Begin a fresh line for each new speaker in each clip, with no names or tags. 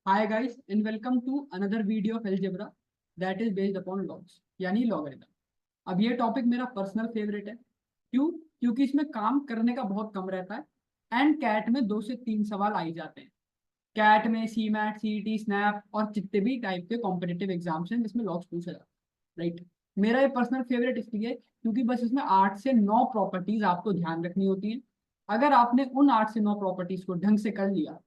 Hi guys and welcome to another video of algebra that is based upon logs यानी logarithm। अब ये topic मेरा personal favourite है। क्यों? क्योंकि इसमें काम करने का बहुत कम रहता है एंड कैट में 2 से 3 सवाल आ ही जाते हैं। कैट में सी मैट सीईटी स्नैप और जितने भी टाइप के कॉम्पिटिटिव एग्जाम्स हैं जिसमें लॉग्स पूछा जाता है, राइट। मेरा ये पर्सनल फेवरेट इसलिए क्योंकि बस इसमें 8 से 9 प्रॉपर्टीज आपको ध्यान रखनी होती हैं। अगर आपने उन 8 से 9 प्रॉपर्टीज को ढंग से कर लिया,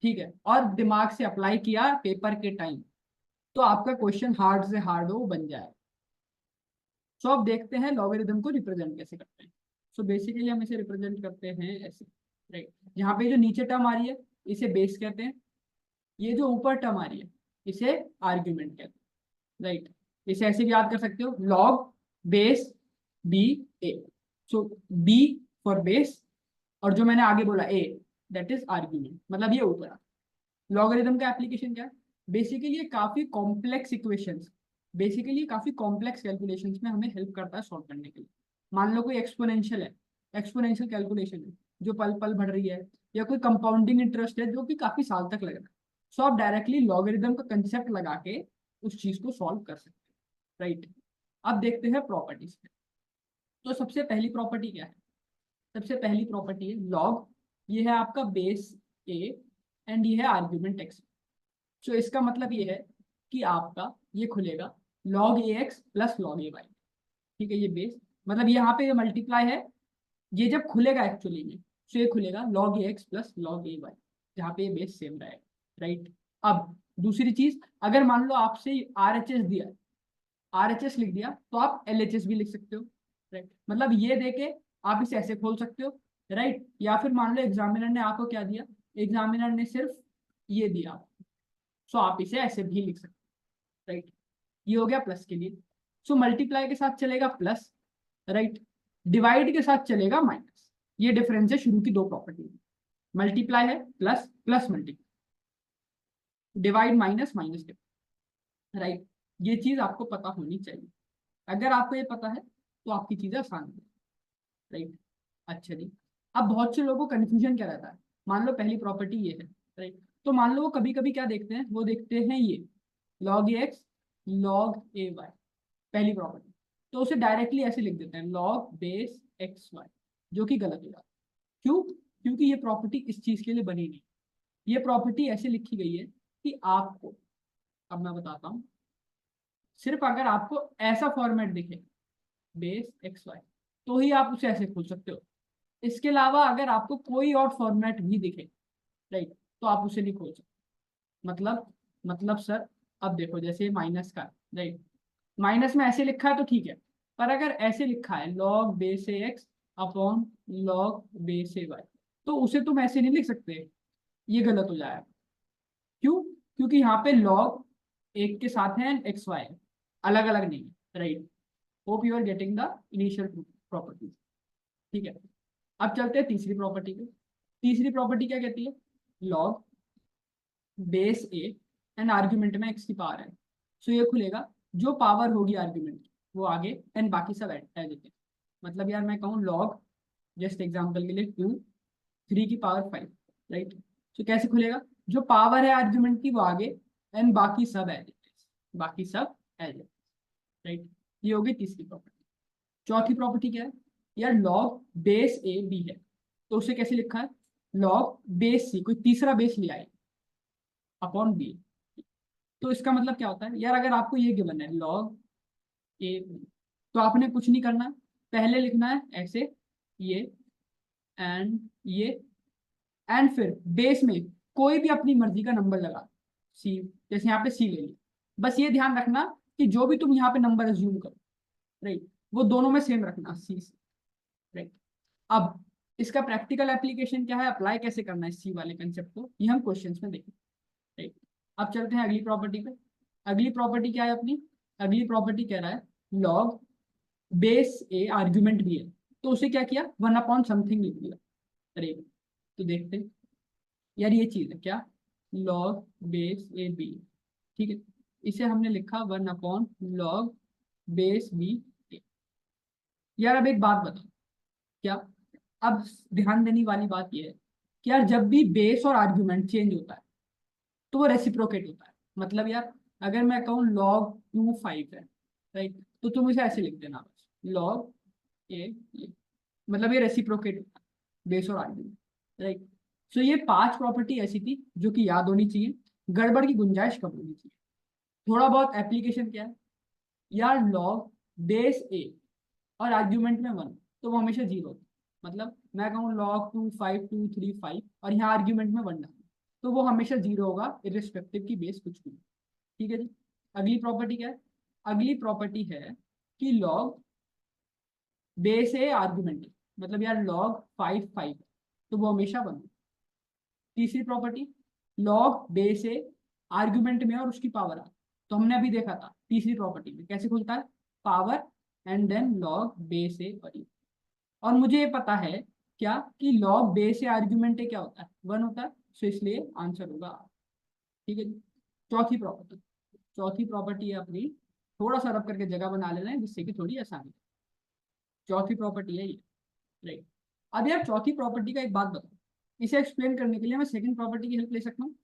ठीक है, और दिमाग से अप्लाई किया पेपर के टाइम, तो आपका क्वेश्चन हार्ड से हार्ड हो बन जाए। सो अब देखते हैं लॉगरिदम को रिप्रेजेंट कैसे करते हैं। सो बेसिकली हम इसे रिप्रेजेंट करते हैं ऐसे, राइट। यहाँ पे जो नीचे टर्म आ रही है इसे बेस कहते हैं, ये जो ऊपर टर्म आ रही है इसे आर्ग्यूमेंट कहते हैं, राइट। इसे ऐसे भी याद कर सकते हो, log base B A. So B for base और जो मैंने आगे बोला ए, दैट इज आर्ग्यूमेंट, मतलब ये ऊपर। लॉगरिदम का एप्लीकेशन क्या है? बेसिकली ये काफी कॉम्प्लेक्स इक्वेशंस, बेसिकली काफी कॉम्प्लेक्स कैलकुलेशंस में हमें हेल्प करता है सॉल्व करने के लिए। मान लो कोई एक्सपोनेंशियल है, एक्सपोनेंशियल कैलकुलेशन है जो पल पल बढ़ रही है, या कोई कंपाउंडिंग इंटरेस्ट है जो कि काफी साल तक लग रहा है। सो आप डायरेक्टली लॉगरिदम का कंसेप्ट लगा के उस चीज को सॉल्व कर सकते हैं, राइट। अब देखते हैं प्रॉपर्टीज पे। तो सबसे पहली प्रॉपर्टी क्या है? सबसे पहली प्रॉपर्टी है लॉग। ये है आपका बेस ए एंड ये है आर्ग्यूमेंट एक्स। सो इसका मतलब ये है कि आपका ये खुलेगा log ए एक्स प्लस लॉग ए वाई। ठीक है, ये बेस मतलब यहाँ पे ये मल्टीप्लाई है, ये जब खुलेगा एक्चुअली में तो ये खुलेगा log ए एक्स प्लस लॉग ए वाई, जहाँ पे ये बेस सेम रहेगा, राइट। अब दूसरी चीज, अगर मान लो आपसे आर एच एस दिया, आर एच एस लिख दिया तो आप एल एच एस भी लिख सकते हो, राइट। मतलब ये देके आप इसे ऐसे खोल सकते हो, राइट। या फिर मान लो एग्जामिनर ने आपको क्या दिया, एग्जामिनर ने सिर्फ ये दिया, सो आप इसे ऐसे भी लिख सकते हो, राइट। ये हो गया प्लस के लिए। सो मल्टीप्लाई के साथ चलेगा प्लस, राइट। डिवाइड के साथ चलेगा माइनस। ये डिफरेंस है शुरू की दो प्रॉपर्टी। मल्टीप्लाई है plus, plus multiply, divide minus, minus divide, right. ये चीज आपको पता होनी चाहिए। अगर आपको ये पता है तो आपकी चीजें आसान है, राइट। अच्छा जी। अब बहुत से लोगों को कंफ्यूजन क्या रहता है, मान लो पहली प्रॉपर्टी ये है, राइट। तो मान लो वो कभी कभी क्या देखते हैं, वो देखते हैं ये log एक्स log ए वाई, पहली प्रॉपर्टी। तो उसे डायरेक्टली ऐसे लिख देते हैं log बेस एक्स वाई, जो कि गलत हो जाता है। क्यों? क्योंकि ये प्रॉपर्टी इस चीज के लिए बनी नहीं। ये प्रॉपर्टी ऐसे लिखी गई है कि आपको, अब मैं बताता हूँ, सिर्फ अगर आपको ऐसा फॉर्मेट दिखे बेस एक्स वाई तो ही आप उसे ऐसे खोल सकते हो। इसके अलावा अगर आपको कोई और फॉर्मेट भी दिखे, राइट, तो आप उसे नहीं खोल सकते। मतलब सर, अब देखो जैसे माइनस का, राइट, माइनस में ऐसे लिखा है तो ठीक है, पर अगर ऐसे लिखा है log बेस ए एक्स अपॉन log बेस ए वाई, तो उसे तुम ऐसे नहीं लिख सकते, ये गलत हो जाएगा। क्यों? क्योंकि यहाँ पे log एक के साथ है एक्स वाई, अलग अलग नहीं है, right. Hope you are getting the initial properties. ठीक है, अब चलते हैं तीसरी प्रॉपर्टी पे। तीसरी प्रॉपर्टी क्या कहती है? log base A and argument में एक्स की पावर है। सो ये खुलेगा, जो पावर होगी आर्ग्यूमेंट की वो आगे एंड बाकी सब ऐड देते हैं। मतलब यार मैं कहूँ लॉग, जस्ट एग्जांपल के लिए 2 3 की पावर 5, राइट। सो कैसे खुलेगा? जो पावर है आर्ग्यूमेंट की वो आगे एंड बाकी सब ऐड देते हैं, बाकी सब ऐड देते हैं, राइट। ये होगी तीसरी प्रॉपर्टी। चौथी प्रॉपर्टी क्या है? यार लॉग बेस ए बी है, तो उसे कैसे लिखा है? लॉग बेस सी, कोई तीसरा बेस ले आए, अपॉन बी। तो इसका मतलब क्या होता है यार, अगर आपको ये गिवन है log ए, तो आपने कुछ नहीं करना, पहले लिखना है ऐसे ये एंड ये, एंड फिर बेस में कोई भी अपनी मर्जी का नंबर लगा, सी, जैसे यहाँ पे सी ले लिया। बस ये ध्यान रखना कि जो भी तुम यहाँ पे नंबर अज्यूम करो, राइट, वो दोनों में सेम रखना सी से, राइट। अब इसका प्रैक्टिकल एप्लीकेशन क्या है, अप्लाई कैसे करना है सी वाले कंसेप्ट को, ये हम क्वेश्चंस में देखेंगे, राइट। अब चलते हैं अगली प्रॉपर्टी पे। अगली प्रॉपर्टी क्या है अपनी? अगली प्रॉपर्टी कह रहा है लॉग बेस ए आर्ग्यूमेंट भी है, तो उसे क्या किया, 1 अपॉन समथिंग लिख दिया, अरे। तो देखते हैं यार, ये चीज है क्या, लॉग बेस ए बी, ठीक है, इसे हमने लिखा 1 अपॉन लॉग बेस बी ए। यार अब एक बात बताओ, क्या, अब ध्यान देने वाली बात यह है कि यार जब भी बेस और आर्ग्यूमेंट चेंज होता है, तो वो रेसिप्रोकेट होता है। मतलब यार अगर मैं कहूँ log 2 5 है, राइट, तो तुम इसे ऐसे लिख देना बस log ये मतलब ये रेसिप्रोकेट होता है बेस और आर्ग्यूमेंट, राइट। सो ये 5 प्रॉपर्टी ऐसी थी जो कि याद होनी चाहिए। गड़बड़ की गुंजाइश कब होनी चाहिए? थोड़ा बहुत एप्लीकेशन क्या है यार, लॉग बेस ए और आर्ग्यूमेंट में 1, तो वो हमेशा 0 होता है। मतलब मैं कहूँ log 2 5 2 3 5 और यहाँ आर्ग्यूमेंट में 1 डालूं, तो वो हमेशा 0 होगा इरिस्पेक्टिव की बेस कुछ भी। ठीक है जी। अगली प्रॉपर्टी क्या है? अगली प्रॉपर्टी है कि लॉग बेस ए आर्ग्यूमेंट, मतलब यार log 5 5 तो वो हमेशा 1। तीसरी property, log base a argument में और उसकी पावर आ, तो हमने अभी देखा था तीसरी प्रॉपर्टी में कैसे खुलता है, power and then log base a और ये। और मुझे ये पता है क्या कि log base a argument a क्या होता है, 1 होता है, सो इसलिए आंसर होगा R। ठीक है जी। चौथी प्रॉपर्टी, चौथी प्रॉपर्टी है अपनी, थोड़ा सा रब करके जगह बना लेना है जिससे कि थोड़ी आसानी। चौथी प्रॉपर्टी है ये, राइट। अब यार चौथी प्रॉपर्टी का एक बात बताओ, इसे एक्सप्लेन करने के लिए मैं सेकंड प्रॉपर्टी की हेल्प ले सकता हूँ।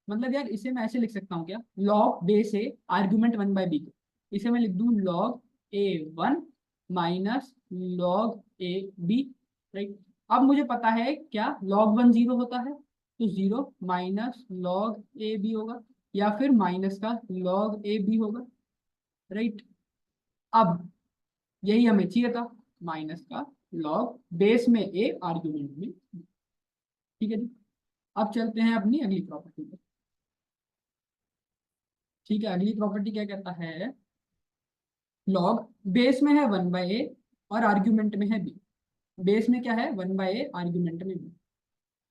मतलब यार इसे मैं ऐसे लिख सकता हूँ क्या, log base a argument 1/b को इसे मैं लिख दूँ log a1 minus log ab, right. अब मुझे पता है क्या log 1 0 होता है, तो 0 माइनस log ab होगा या फिर माइनस का log ab होगा, राइट। अब यही हमें चाहिए था, माइनस का लॉग बेस में ए आर्ग्यूमेंट में। ठीक है जी। अब चलते हैं अपनी अगली प्रॉपर्टी पे। ठीक है, अगली प्रॉपर्टी क्या कहता है, लॉग बेस में है 1/a और आर्ग्यूमेंट में है b। बेस में क्या है 1/a, आर्ग्यूमेंट में b।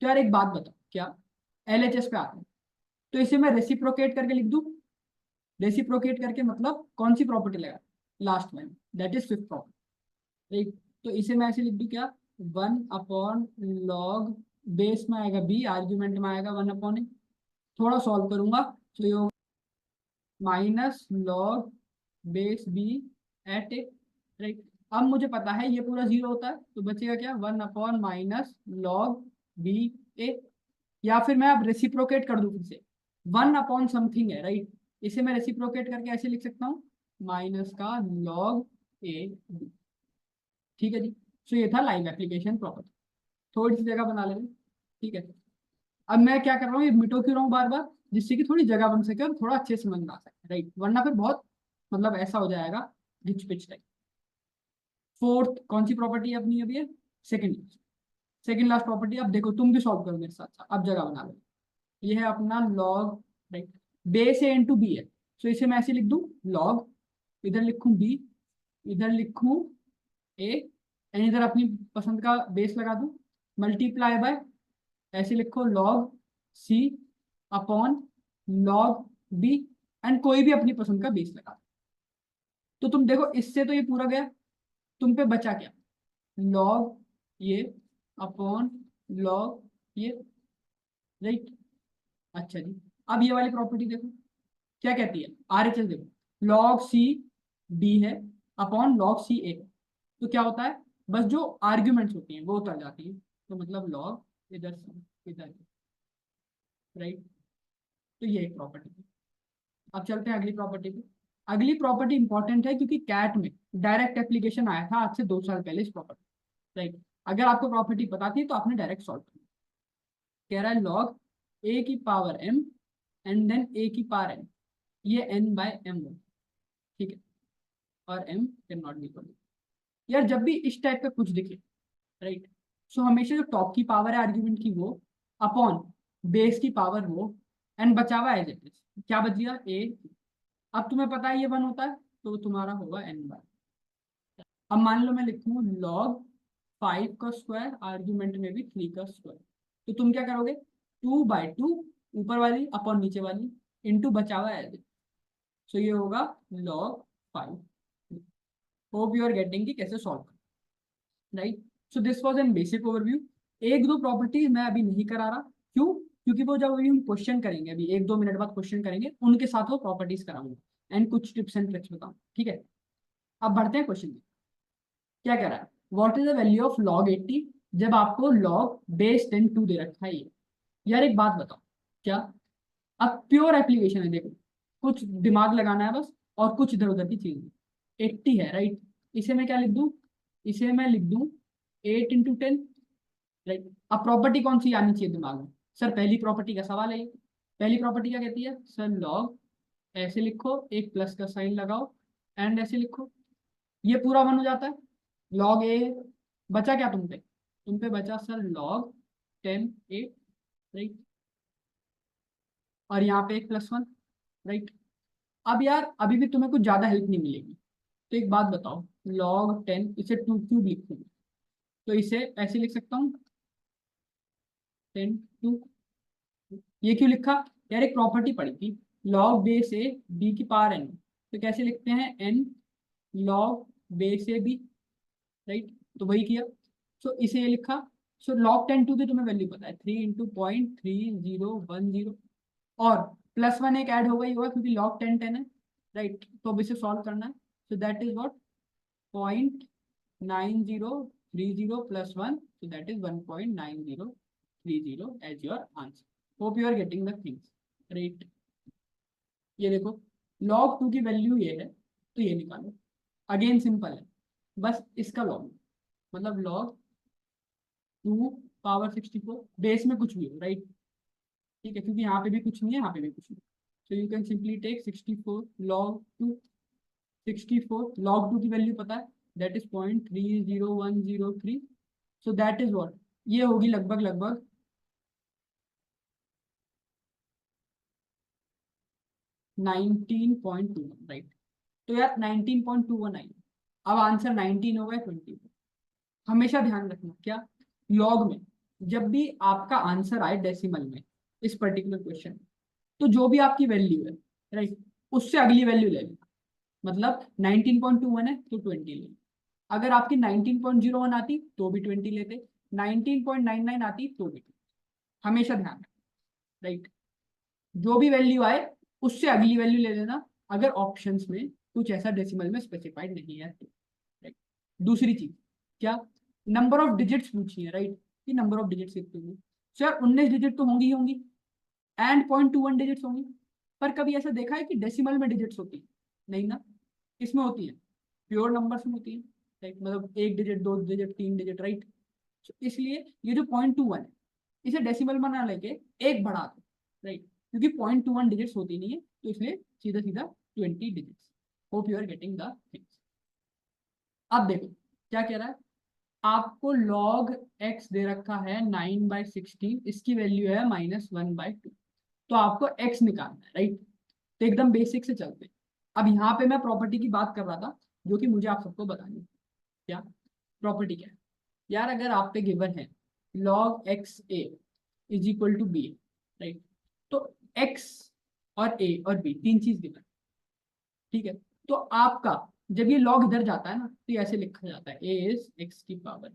तो यार एक बात बताओ, क्या LHS पे आते हैं, तो इसे मैं रेसिप्रोकेट करके लिख दूं। रेसिप्रोकेट करके मतलब कौन सी प्रॉपर्टी लगा, लास्ट में, that is fifth property, right. तो इसे मैं ऐसे लिख दूं क्या, 1/log बेस में आएगा b, आर्ग्यूमेंट में आएगा 1/a। थोड़ा सॉल्व करूंगा तो ये minus log base b at a, right. अब मुझे पता है ये पूरा 0 होता है, तो बचेगा क्या, 1/ माइनस लॉग बी ए। या फिर मैं अब रेसिप्रोकेट कर दूं फिर से, 1/ समथिंग है, राइट। इसे मैं रेसिप्रोकेट करके ऐसे लिख सकता हूँ, माइनस का लॉग ए बी। ठीक है जी। सो ये था लाइव एप्लीकेशन प्रॉपर्टी, थोड़ी सी जगह बना लेंगे। ठीक है, अब मैं क्या कर रहा हूँ, ये मिटो क्यों रहा हूँ बार बार, जिससे कि थोड़ी जगह बन सके और थोड़ा अच्छे से समझ में आ सके, राइट। वरना फिर बहुत मतलब ऐसा हो जाएगा घिच पिच टाइप। फोर्थ कौन सी प्रॉपर्टी है अपनी, अभी है सेकंड, सेकंड लास्ट प्रॉपर्टी। अब देखो तुम भी सॉल्व करो मेरे साथ साथ, अब जगह बना लो। ये है अपना लॉग, राइट, बेस ए इंटू बी है, तो इसे मैं ऐसे लिख दूं लॉग, इधर लिखूं बी, इधर लिखूं ए, एंड इधर अपनी पसंद का बेस लगा दूं, मल्टीप्लाई बाय, ऐसे लिखो log c upon log b, and कोई भी अपनी पसंद का बेस लगा। तो तुम देखो इससे तो ये पूरा गया, तुम पे बचा क्या, लॉग ये अपॉन लॉग ये, राइट। अच्छा जी। अब ये वाली प्रॉपर्टी देखो क्या कहती है, RHS देखो, लॉग सी बी है अपॉन लॉग सी ए, तो क्या होता है, बस जो आर्ग्यूमेंट्स होती हैं वो उतर जाती है, तो मतलब लॉग इधर से इधर, राइट। तो ये एक प्रॉपर्टी है। अब चलते हैं अगली प्रॉपर्टी पे। अगली प्रॉपर्टी इंपॉर्टेंट है क्योंकि कैट में डायरेक्ट एप्लीकेशन आया था आज से 2 साल पहले इस प्रॉपर्टी, राइट। अगर आपको प्रॉपर्टी पता थी तो आपने डायरेक्ट सॉल्व करना। कह रहा है लॉग ए की पावर m एंड देन ए की पावर n, ये n/m हो, ठीक है, और m can not be equal. यार जब भी इस टाइप का कुछ दिखे, राइट, सो हमेशा जो टॉप की पावर है आर्ग्यूमेंट की वो अपॉन बेस की पावर वो, एंड बचा हुआ एज इट इज, क्या बच गया ए। अब तुम्हें पता है ये 1 होता है, तो तुम्हारा होगा n/। अब मान लो मैं लिखूं log 5 का स्क्वायर, आर्ग्यूमेंट में भी 3 का स्क्वायर, तो तुम क्या करोगे, 2/2 ऊपर वाली अपॉन नीचे वाली इंटू बचा हुआ एज, सो ये होगा log 5। Hope you are getting कि कैसे solve, right. So this was an basic overview. एक दो प्रॉपर्टी मैं अभी नहीं करा रहा, क्यों, क्योंकि वो जब अभी हम क्वेश्चन करेंगे, अभी 1-2 मिनट बाद क्वेश्चन करेंगे, उनके साथ वो प्रॉपर्टीज कराऊंगा एंड कुछ टिप्स एंड ट्रिक्स बताऊंगा, ठीक है। अब बढ़ते हैं क्वेश्चन, क्या कह रहा है, what is the value of log 80 जब आपको log बेस 10 2 दे रखा है ये। यार एक बात बताओ, क्या अब प्योर एप्लीकेशन है, देखो कुछ दिमाग लगाना है बस, और कुछ इधर उधर की चीज। 80 है राइट, इसे मैं क्या लिख दूं, इसे मैं लिख दूं 8 × 10, राइट। अब प्रॉपर्टी कौन सी आनी चाहिए दिमाग में, सर पहली प्रॉपर्टी का सवाल है ये। पहली प्रॉपर्टी क्या कहती है सर, लॉग ऐसे लिखो, एक प्लस का साइन लगाओ, एंड ऐसे लिखो, ये पूरा वन हो जाता है। लॉग ए, बचा क्या तुम पे बचा सर लॉग 10 a, राइट। और यहाँ पे एक +1, राइट। अब यार अभी भी तुम्हें कुछ ज्यादा हेल्प नहीं मिलेगी, तो एक बात बताओ, log 10 इसे 2 क्यूब लिखूंगा, तो इसे ऐसे लिख सकता हूँ 10 2। ये क्यों लिखा, यार एक प्रॉपर्टी पड़ी थी, लॉग बेस ए बी की पावर एन, तो कैसे लिखते हैं n log base a b, right. तो वही किया, सो इसे ये लिखा। सो log 10 2 की तुम्हें वैल्यू पता है 3 × 0.3010, और +1 एक ऐड होगा ही होगा क्योंकि log 10 10 है, राइट। तो अब इसे सॉल्व करना है, so that is what 0.9030 +1, so that is 1.9030 as your answer. Hope you are getting the things right. ये देखो log 2 की वैल्यू ये है, तो ये निकालो, अगेन सिंपल है, बस इसका लॉग, मतलब log 2 ⁻64, बेस में कुछ भी हो राइट, ठीक है, क्योंकि यहाँ पे भी कुछ नहीं है, यहाँ पे भी कुछ नहीं, so you can simply take 64 log 2, 64 log 2 की वैल्यू पता है, that is 0.30103, so that is what, ये होगी लगभग लगभग 19.21, राइट। तो यार 19.21 आई, अब आंसर 19 हो गया 20। हमेशा ध्यान रखना क्या, लॉग में जब भी आपका आंसर आए डेसिमल में इस पर्टिकुलर क्वेश्चन, तो जो भी आपकी वैल्यू है राइट, उससे अगली वैल्यू ले लेना, मतलब 19.21 है तो 20 ले, अगर आपकी 19.01 आती तो भी 20 लेते, 19.99 आती तो भी 20। हमेशा ध्यान रखना राइट, जो भी वैल्यू आए उससे अगली वैल्यू ले लेना, अगर ऑप्शंस में कुछ ऐसा डेसिमल में स्पेसिफाइड नहीं है तो, राइट। दूसरी चीज क्या, नंबर ऑफ डिजिट्स पूछी है राइट, कि नंबर ऑफ डिजिट्स कितने होंगे, सर 19 डिजिट तो होंगी ही होंगी, एंड 0.21 डिजिट्स होंगी, पर कभी ऐसा देखा है कि डेसिमल में डिजिट्स होती है, नहीं ना, किसमें होती है, प्योर नंबर्स में होती है, राइट, मतलब 1 डिजिट 2 डिजिट 3 डिजिट, राइट। इसलिए ये जो 0.21 है, इसे डेसिमल में ना लेके एक बढ़ा दो, राइट, क्योंकि 0.21 डिजिट्स होती नहीं है, तो इसलिए सीधा सीधा 20 digits. Hope you are getting the things. अब देखो क्या कह रहा है, आपको log x दे रखा है 9/16, इसकी वैल्यू है -1/2, तो आपको x निकालना है राइट। तो एकदम बेसिक से चलते हैं, अब यहाँ पे मैं प्रॉपर्टी की बात कर रहा था जो कि मुझे आप सबको बतानी है, क्या प्रॉपर्टी क्या है यार, अगर आप पे गिवन है log xa = b, राइट, तो x और a और b तीन चीज गिवन, ठीक है। तो आपका जब ये लॉग इधर जाता है ना, तो ये ऐसे लिखा जाता है a इज x की पावर,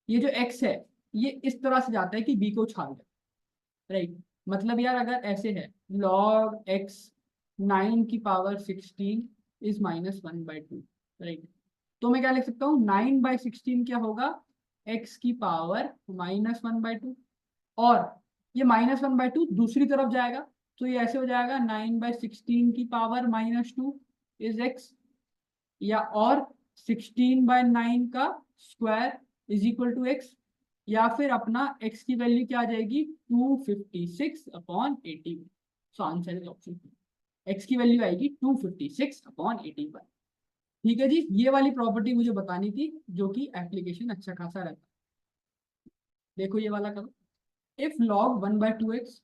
ये जो x है ये इस तरह से जाता है कि b को उछाल दे, राइट। मतलब यार अगर ऐसे है log x 9 की पावर 16 इज -1/2, राइट, तो मैं क्या लिख सकता हूँ 9/16 क्या होगा, x की पावर -1/2, और ये -1/2 दूसरी तरफ जाएगा, तो ये ऐसे हो जाएगा 9/16 की पावर -2 इज x, या और 16/9 का square is equal to x, या फिर अपना x की वैल्यू क्या आ जाएगी 256/81, so answer is option, x की वैल्यू आएगी 256/81। ठीक है जी, ये वाली प्रॉपर्टी मुझे बतानी थी जो कि एप्लीकेशन अच्छा खासा रहता है। देखो ये वाला करो, इफ log 1/2x,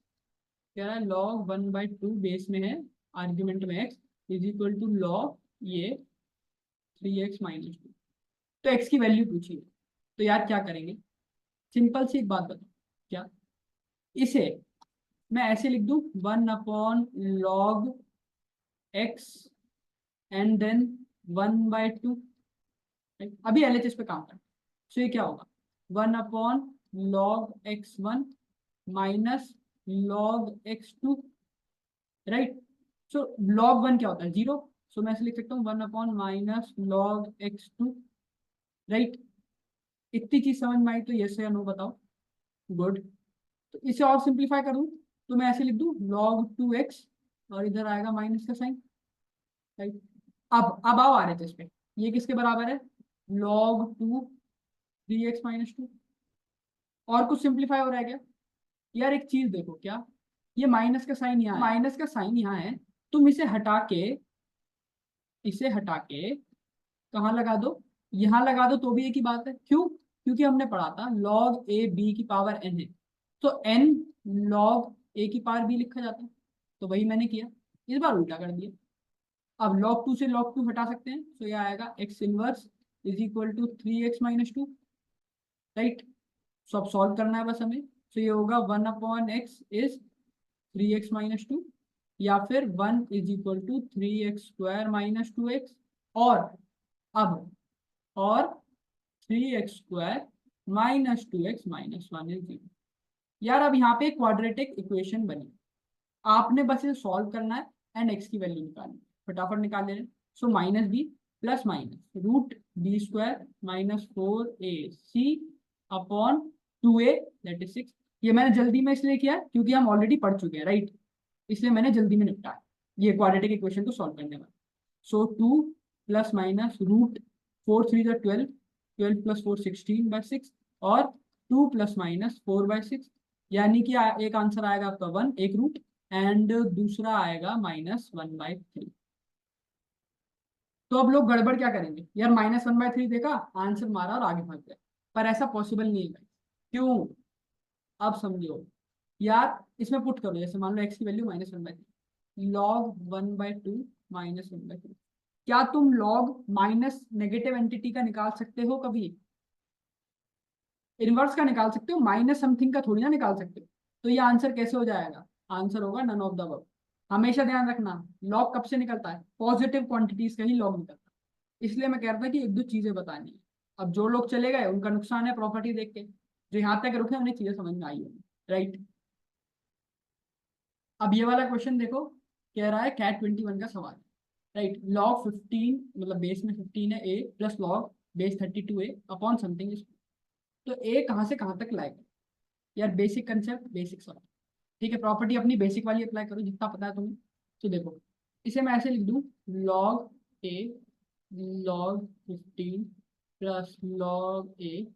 क्या है log 1/2 बेस में है, आर्ग्यूमेंट में x is equal to log ये 3x-2, तो x की वैल्यू पूछी है, तो यार क्या करेंगे, सिंपल सी एक बात बताओ, क्या इसे मैं ऐसे लिख दूं 1/log x एंड देन 1/2, अभी LHS पे काम करें, सो ये क्या होगा 1/log x1 minus log x2, right. So log 1 क्या होता है 0, सो मैं ऐसे लिख सकता हूँ 1/-log x2, राइट। इतनी चीज समझ में आई तो यस या नो बताओ, गुड। तो इसे और सिंप्लीफाई करूँ, तो मैं ऐसे लिख दूं log 2x और इधर आएगा माइनस का साइन, राइट। अब आओ आ रहे थे इस पे, ये किसके बराबर है, log 2 3x - 2। और कुछ सिंप्लीफाई हो रहा है क्या यार, एक चीज देखो क्या, ये माइनस का साइन यहाँ है, तुम इसे हटा के कहाँ लगा दो, यहाँ लगा दो तो भी एक ही बात है। क्यों, क्योंकि हमने पढ़ा था log a b की पावर n है, तो n log a की पावर b लिखा जाता है, तो वही मैंने किया, इस बार उल्टा कर दिया। अब log 2 से log 2 हटा सकते हैं, तो यह आएगा x inverse is equal to 3x - 2, right. So अब सॉल्व करना है बस हमें, तो ये होगा 1/x इज 3x - 2, या फिर 1 is equal to 3x² - 2x, और अब और 3x² - 2x - 1 इज 0। यार अब यहाँ पे क्वाड्रेटिक इक्वेशन बनी, आपने बस इसे सॉल्व करना है एंड x की वैल्यू निकालनी है, फटाफट निकाल ले रहे हैं। सो -b plus minus √b² - 4ac upon 2a that is 6। ये मैंने जल्दी में इसलिए किया क्योंकि हम ऑलरेडी पढ़ चुके हैं, राइट, इसलिए मैंने जल्दी में निपटाया ये क्वाड्रेटिक इक्वेशन को सॉल्व करने में। सो 2 प्लस माइनस √4 3 12, 12 + 4 16/6, और 2 प्लस माइनस 4/6, यानी कि एक आंसर आएगा आपका 1 एक रूट, एंड दूसरा आएगा -1/3। तो अब लोग गड़बड़ क्या करेंगे यार, -1/3 देखा, आंसर मारा और आगे भाग गया, पर ऐसा पॉसिबल नहीं है भाई। क्यों, अब समझो यार, इसमें पुट करो, जैसे मान लो x की वैल्यू -1/3, log 1/2 -1/3। क्या तुम लॉग माइनस नेगेटिव एंटिटी का निकाल सकते हो कभी, इनवर्स का निकाल सकते हो, माइनस समथिंग का थोड़ी ना निकाल सकते हो। तो ये आंसर कैसे हो जाएगा, आंसर होगा नन ऑफ द अबव। हमेशा ध्यान रखना, लॉग कब से निकलता है, पॉजिटिव क्वांटिटीज का ही लॉग निकलता है। इसलिए मैं कह रहा था कि एक दो चीजें बतानी है। अब जो लोग चले गए उनका नुकसान है प्रॉपर्टी देख के, जो यहाँ तक रुके उन्हें चीजें समझ में आई होगी, राइट। अब ये वाला क्वेश्चन देखो, कह रहा है कैट 21 का सवाल, राइट। log 15 मतलब बेस में 15 है a plus log base 32 a upon something, तो a कहाँ से कहाँ तक लाएगा यार, बेसिक कंसेप्ट बेसिक सॉल्व, ठीक है। प्रॉपर्टी अपनी बेसिक वाली अप्लाई करो जितना पता है तुम्हें। तो देखो, इसे मैं ऐसे लिख दूं, log a log 15 plus log a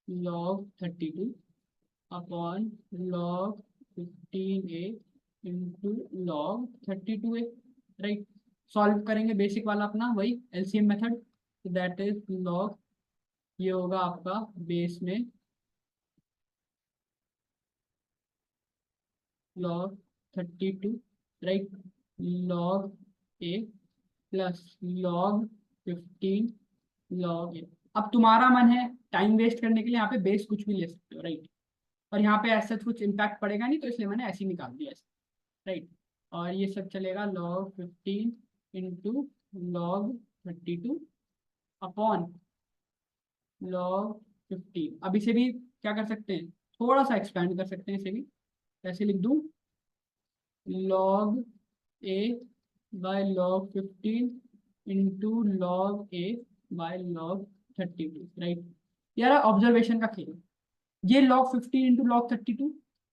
log 32 upon log 15a into log 32a, right. Solve करेंगे बेसिक वाला अपना वही एलसीएम मेथड, तो दैट इज log, ये होगा आपका बेस में log 32, right, log a plus log 15 log a। अब तुम्हारा मन है टाइम वेस्ट करने के लिए यहाँ पे बेस कुछ भी ले सकते हो, राइट, और यहाँ पे ऐसा कुछ इम्पैक्ट पड़ेगा नहीं, तो इसलिए मैंने ऐसे ही निकाल दिया ऐसे, राइट। और ये सब चलेगा log 15 into log 32 upon log 15। अब इसे भी क्या कर सकते हैं, थोड़ा सा एक्सपेंड कर सकते हैं, इसे भी ऐसे लिख दूं, log a by log 15 into log a by log 32, right. यार ऑब्जर्वेशन का खेल, ये log 15 इंटू log 32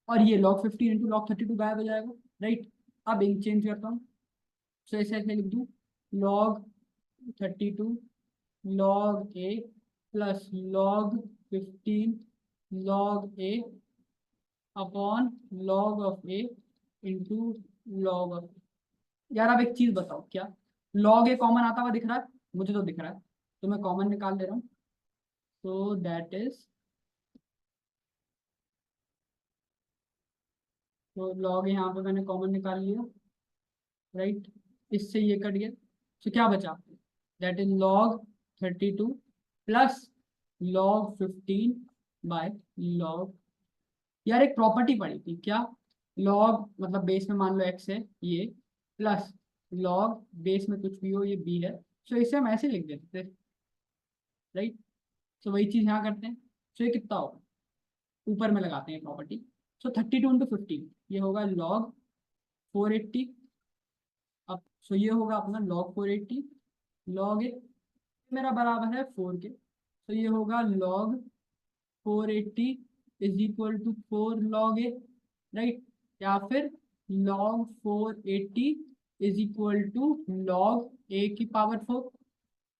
और ये log 15 इंटू log 32 गायब हो जाएगा, राइट। अब इंक चेंज करता हूँ, तो ऐसे ऐसे लिख दूँ, log 32 log a plus log 15 log a upon log of a into log of. यार अब एक चीज बताओ, क्या log a कॉमन आता हुआ दिख रहा है, मुझे तो दिख रहा है, तो मैं कॉमन निकाल दे रहा हूँ, तो दैट इज, तो log यहाँ पे मैंने कॉमन निकाल लिया, राइट, इससे ये कट गया, तो क्या बचा, that is log 32 plus log 15 by log। यार एक प्रॉपर्टी पड़ी थी क्या, लॉग मतलब बेस में मान लो x है ये, प्लस लॉग बेस में कुछ भी हो ये b है, सो इसे हम ऐसे लिख देते थे, राइट। सो वही चीज यहाँ करते हैं, सो ये कितना होगा, ऊपर में लगाते हैं प्रॉपर्टी। सो 32 × 15 ये होगा log 480, अब सो ये होगा अपना log 480 log ए मेरा बराबर है 4 के, तो ये होगा log 480 is equal to 4 log a, right. या फिर log 480 is equal to log a की पावर 4,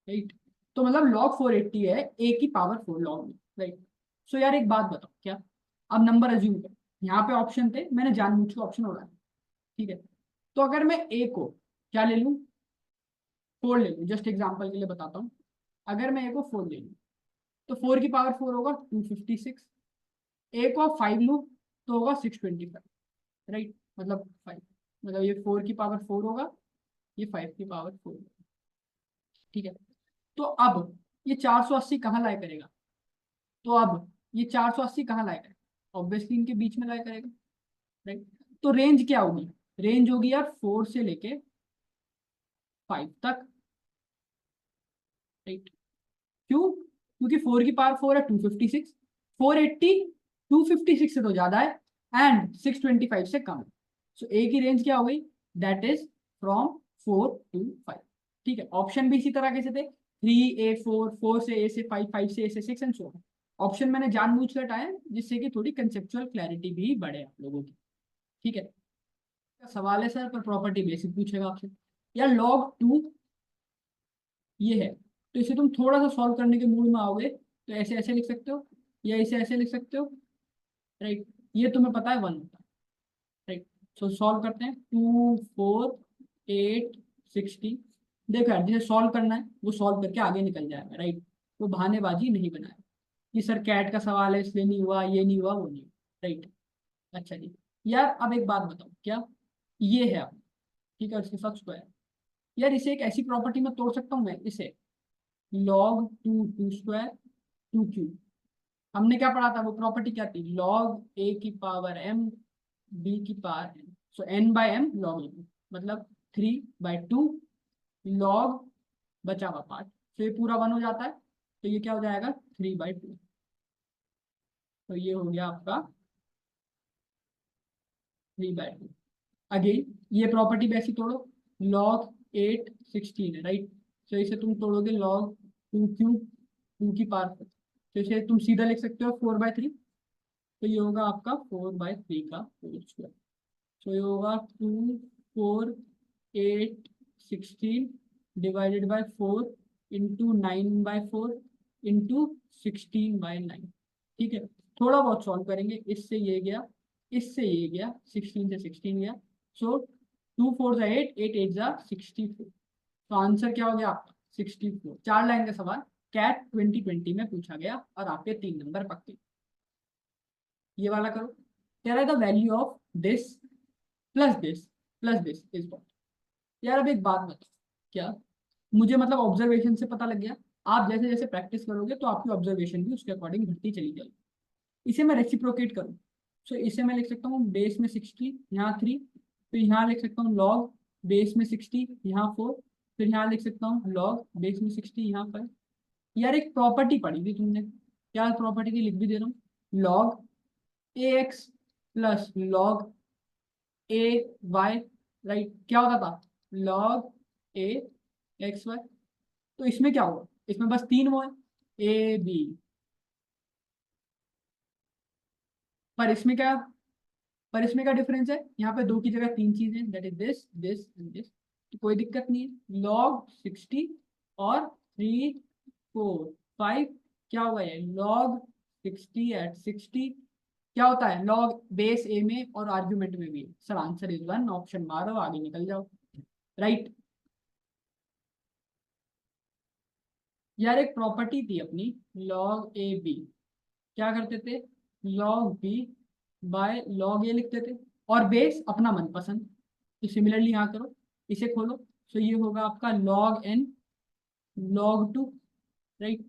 राइट। तो मतलब log 480 है a की पावर 4 log में, राइट। सो यार एक बात बताओ, क्या अब नंबर अज्यूम कर, यहाँ पे ऑप्शन थे, मैंने जानबूझ के ऑप्शन उड़ाया, ठीक है। तो अगर मैं a को क्या ले लूँ, 4 ले लूँ, जस्ट एग्जाम्पल के लिए बताता हूँ। अगर मैं a को 4 ले लूँ तो 4 की पावर 4 होगा 256, a को 5 लूँ तो होगा 625, राइट। मतलब 5, मतलब ये 4 की पावर 4 होगा, ये 5 की पावर 4 होगा, ठीक है। तो अब ये 480 कहाँ लाया करेगा, तो अब ये 480 कहाँ लाया करेगा, ऑब्वियसली इनके बीच में लाया करेगा, राइट। तो रेंज क्या होगी, रेंज होगी यार 4 से लेके 5 तक, राइट। क्यों, क्योंकि 4 की पावर 4 है 256, 480 256 से तो ज्यादा है एंड 625 से कम है। सो ए की रेंज क्या हो गई, दैट इज फ्रॉम 4 to 5, ठीक है। ऑप्शन भी इसी तरह के से थे, 3 A 4, 4 से ए से 5, 5 से ए से 6 एंड सो ऑन। ऑप्शन मैंने जानबूझ कर हटाया जिससे कि थोड़ी कंसेप्चुअल क्लैरिटी भी बढ़े आप लोगों की, ठीक है। सवाल है सर पर प्रॉपर्टी बेसिक पूछेगा आपसे, या log 2 ये है, तो इसे तुम थोड़ा सा सॉल्व करने के मूड में आओगे तो ऐसे ऐसे लिख सकते हो, या इसे ऐसे लिख सकते हो, राइट। ये तुम्हें पता है 1 होता है, राइट। सो सॉल्व करते हैं, 2 4 8 16। देखो यार जिसे सॉल्व करना है वो सॉल्व करके आगे निकल जाएगा, राइट। वो बहानेबाजी नहीं बनाए कि सर कैट का सवाल है इसलिए नहीं हुआ, ये नहीं हुआ, वो नहीं हुआ, राइट। अच्छा जी, यार अब एक बात बताओ, क्या ये है अब, ठीक है, इसके साथ स्क्वायर, यार इसे एक ऐसी प्रॉपर्टी में तोड़ सकता हूँ मैं इसे, log 2 2 स्क्वायर 2 क्यूब। हमने क्या पढ़ा था, वो प्रॉपर्टी क्या थी, log a की पावर m b की power n, so n/m log a, मतलब 3/2 log बचा हुआ पार्ट, तो ये पूरा 1 हो जाता है, तो ये क्या हो जाएगा 3/2, तो ये हो गया आपका 3/2। अगेन ये प्रॉपर्टी वैसी तोड़ो, log 8 16 है, राइट। तो इसे तुम तोड़ोगे log 2 क्यूब 2 की पावर 4, तो इसे तुम सीधा लिख सकते हो 4/3, तो ये होगा आपका 4/3 का होल स्क्वायर। तो ये होगा 2 4 8 16 डिवाइडेड बाय 4 इंटू 9/4 इंटू 16/9, ठीक है। थोड़ा बहुत सॉल्व करेंगे, इससे ये गया, इससे ये गया, 16 से 16 गया, सो 2 4 8 8 8 64, तो आंसर क्या हो गया आपका 64। 4 लाइन का सवाल, कैट 2020 में पूछा गया और आपके 3 नंबर पक्के। ये वाला करो, कह रहा है the value of this plus this plus this is what. यार अब एक बात बताओ, क्या मुझे मतलब ऑब्जर्वेशन से पता लग गया, आप जैसे जैसे प्रैक्टिस करोगे तो आपकी ऑब्जर्वेशन भी उसके अकॉर्डिंग बढ़ती चली जाएगी। इसे मैं रेसिप्रोकेट करूँ, सो इसे मैं लिख सकता हूँ बेस में 60 यहाँ 3, फिर यहाँ लिख सकता हूँ लॉग बेस में 60 यहाँ 4, फिर यहाँ लिख सकता हूँ लॉग बेस में 60 यहाँ 5। यार एक प्रॉपर्टी पढ़ी थी तुमने, क्या प्रॉपर्टी थी लिख भी दे रहा हूँ, लॉग ए एक्स प्लस लॉग ए वाई, राइट। क्या होता था, लॉग ए एक्स वाई। तो इसमें क्या हुआ, इसमें बस 3 वो है, ए बी, पर इसमें क्या, पर इसमें क्या डिफरेंस है, यहाँ पे 2 की जगह 3 चीजें, that is this this and this, तो कोई दिक्कत नहीं है। log 60 और 3 4 5, क्या होगा ये log 60 @ 60, क्या होता है log बेस ए में और आर्ग्यूमेंट में भी, सर आंसर इज 1, ऑप्शन मारो आगे निकल जाओ, राइट। यार एक प्रॉपर्टी थी अपनी log ए बी, क्या करते थे, log बी बाय log ए लिखते थे, और बेस अपना मनपसंद। तो सिमिलरली यहाँ करो, इसे खोलो, तो ये होगा आपका log n log 2, राइट।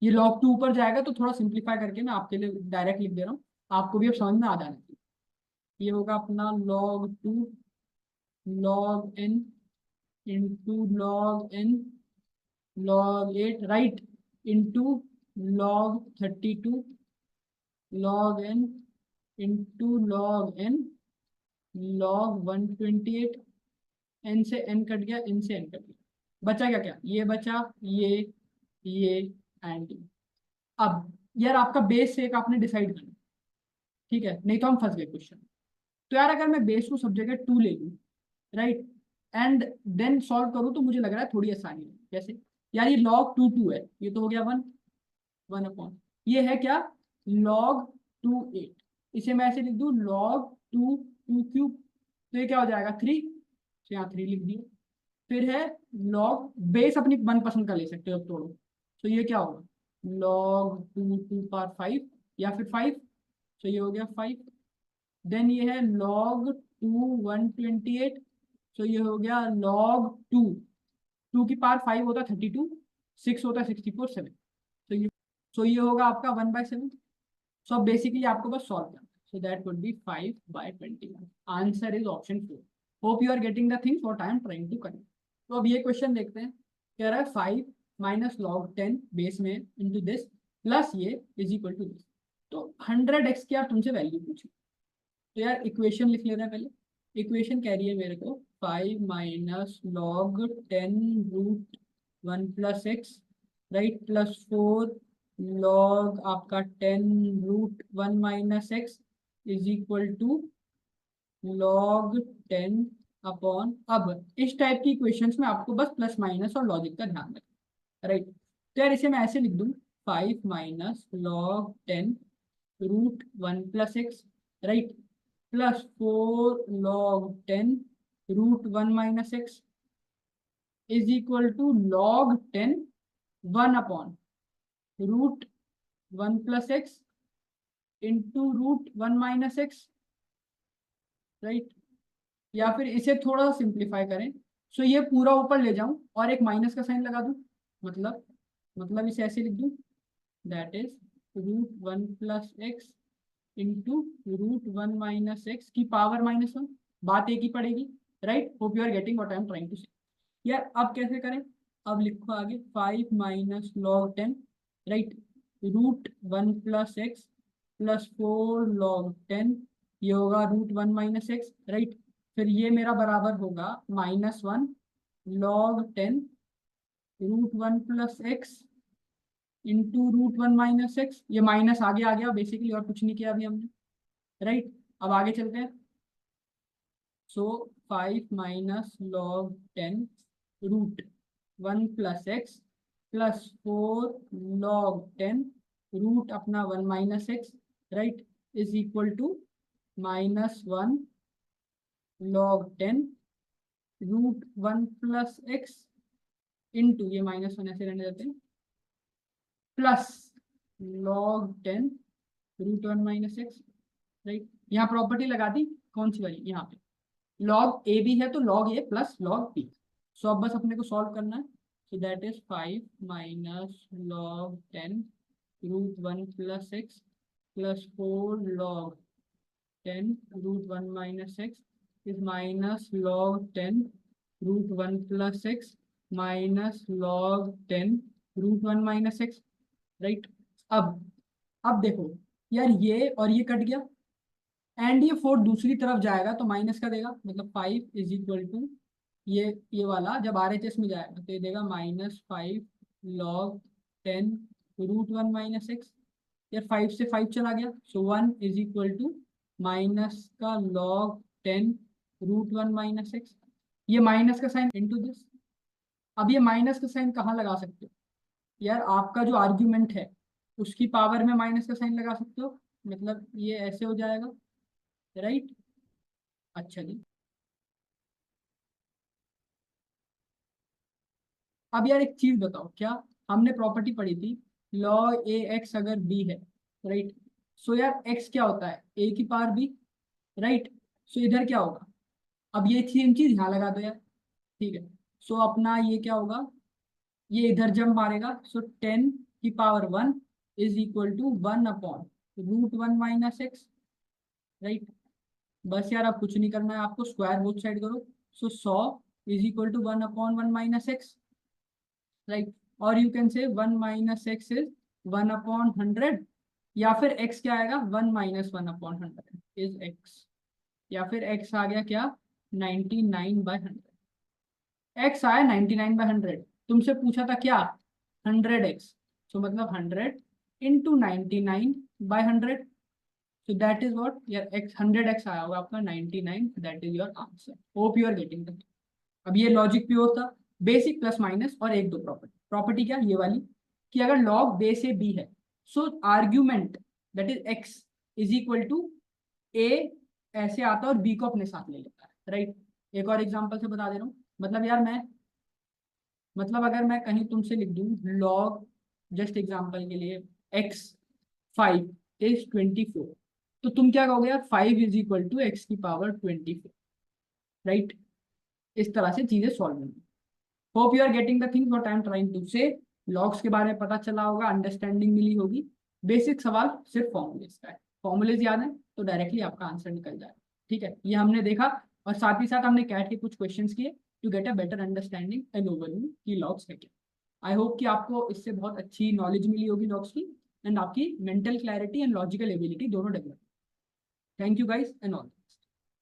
ये log 2 ऊपर जाएगा तो थोड़ा सिंप्लीफाई करके मैं आपके लिए डायरेक्ट लिख दे रहा हूँ, आपको भी अब समझ में आ जाना चाहिए। ये होगा अपना log 2 log n into log n log 8, right, into log 32 log n into log n log 128, n से n कट गया, n से n कट गया, बचा क्या, क्या ये बचा, ये एंड ये। अब यार आपका बेस से एक आपने डिसाइड करना, ठीक है, नहीं तो हम फंस गए क्वेश्चन। तो यार अगर मैं बेस को सब जगह 2 ले लूँ, राइट, एंड देन सॉल्व करूँ, तो मुझे लग रहा है थोड़ी आसानी है। कैसे? यार ये log 2 है, ये तो हो गया 1, 1/, ये है क्या, log 2 8, इसे मैं ऐसे लिख दूं log 2 क्यूब, तो ये क्या हो जाएगा 3, तो यहाँ 3 लिख दिया। फिर है log, बेस अपनी मनपसंद का ले सकते हो, अब तोड़ो, तो ये क्या होगा log 2 2 पावर 5, या फिर 5, तो ये हो गया 5। देन ये है log 2 128, तो ये हो गया log 2 की पावर 5 होता है 32, 6 होता है 64, 7, तो ये होगा आपका 1/7। सो बेसिकली आपको बस सॉल्व करना है, so that would be 5/21। Answer is option 4। Hope you are getting the things what I am trying to connect. तो अब ये क्वेश्चन देखते हैं, कह रहा है 5 माइनस log 10 बेस में इंटू दिस प्लस ये इज इक्वल टू दिस। तो 100x की यार तुमसे वैल्यू पूछी, तो यार इक्वेशन लिख लेना है पहले। इक्वेशन कह रही है मेरे को 5 minus log 10 root 1 + x, right, +4 log आपका 10 root 1 - x is equal to log 10 upon. अब इस टाइप की इक्वेशंस में आपको बस प्लस माइनस और लॉजिक का ध्यान रखना, राइट। तो यार इसे मैं ऐसे लिख दूं 5 minus log 10 root 1 + x, right, +4 log 10 root 1 - x is equal to log 10 1/रूट 1 + x into root 1 - x, right. या फिर इसे थोड़ा सिंप्लीफाई करें, सो ये पूरा ऊपर ले जाऊं और एक माइनस का साइन लगा दूं, मतलब इसे ऐसे लिख दूं, that is root 1 + x into root 1 - x की पावर -1। बात एक ही पड़ेगी, right. Hope you are getting what I am trying to say. यार अब कैसे करें, अब लिखो आगे 5 minus log 10, right, root 1 + x +4 log 10, ये होगा रूट 1 - x, राइट। फिर ये मेरा बराबर होगा -1 log 10 root 1 + x into root 1 - x, ये माइनस आगे आ गया बेसिकली, और कुछ नहीं किया अभी हमने, राइट। अब आगे चलते हैं, so 5 minus log 10 root 1 + x +4 log 10 root अपना 1 - x, right, is equal to -1 log 10 root 1 + x into, ये -1 ऐसे रहने देते हैं, plus log 10 root 1 - x, right. यहाँ प्रॉपर्टी लगा दी, कौन सी वाली, यहाँ पे log a भी है तो log a plus log b। So अब बस अपने को सॉल्व करना है, so that is 5 minus log 10 root 1 + x +4 log 10 root 1 - x is minus log 10 root 1 + x minus log 10 root 1 - x, right. अब देखो यार, ये और ये कट गया, एंड ये 4 दूसरी तरफ जाएगा तो माइनस का देगा, मतलब 5 इज इक्वल टू ये वाला जब RHS में जाएगा तो ये देगा -5 log 10 रूट 1 - x। यार 5 से 5 चला गया, सो 1 इज इक्वल टू माइनस का log 10 रूट 1 - x, ये माइनस का साइन इनटू दिस। अब ये माइनस का साइन कहाँ लगा सकते हो, यार आपका जो आर्ग्यूमेंट है उसकी पावर में माइनस का साइन लगा सकते हो, मतलब ये ऐसे हो जाएगा, राइट। अच्छा जी, अब यार एक चीज बताओ, क्या हमने प्रॉपर्टी पढ़ी थी log ax अगर b है, राइट, सो यार x क्या होता है a की पावर b, राइट। सो इधर क्या होगा, अब ये सेम चीज यहाँ लगा दो यार, ठीक है। सो अपना ये क्या होगा, ये इधर जंप मारेगा, सो 10 की पावर 1 इज इक्वल टू 1/रूट 1 - x, राइट। बस यार अब कुछ नहीं करना है आपको, स्क्वायर बोथ साइड करो, so 100 is equal to 1/1 - x, राइट। और you can say 1 - x is 1/100, या फिर x क्या आएगा 1 - 1/100 इज x, या फिर x आ गया क्या 99/100। x आया 99/100, तुमसे पूछा था क्या 100x, तो मतलब 100 into 99/100, So that is what your x 100x आया होगा आपका 99, that is your answer. Hope you are getting that. अब ये लॉजिक प्योर था, बेसिक प्लस माइनस और एक दो प्रॉपर्टी. प्रॉपर्टी क्या, ये वाली कि अगर लॉग बे से बी है, so argument that is x is equal to a ऐसे आता है और बी को अपने साथ ले लेता है, राइट. एक और एग्जांपल से बता दे रहा हूँ. मतलब अगर मैं कहीं तुमसे लिख दूं लॉग, जस्ट एग्जांपल के लिए x 5 इज 24, तो तुम क्या कहोगे यार, 5 इज इक्वल टू एक्स की पावर 24, राइट. इस तरह से चीजें सॉल्व होंगी. Hope you are getting the things what I am trying to say. Logs के बारे में पता चला होगा, अंडरस्टैंडिंग मिली होगी. बेसिक सवाल सिर्फ फॉर्मूलेज का है, फॉर्मूलेज याद है तो डायरेक्टली आपका आंसर निकल जाए. ठीक है, ये हमने देखा और साथ ही साथ हमने कैट के कुछ क्वेश्चंस किए to get a better understanding and overview कि लॉग्स है क्या. आई होप कि आपको इससे बहुत अच्छी नॉलेज मिली होगी लॉग्स की, एंड आपकी mental clarity and logical ability दोनों develop. Thank you guys and all.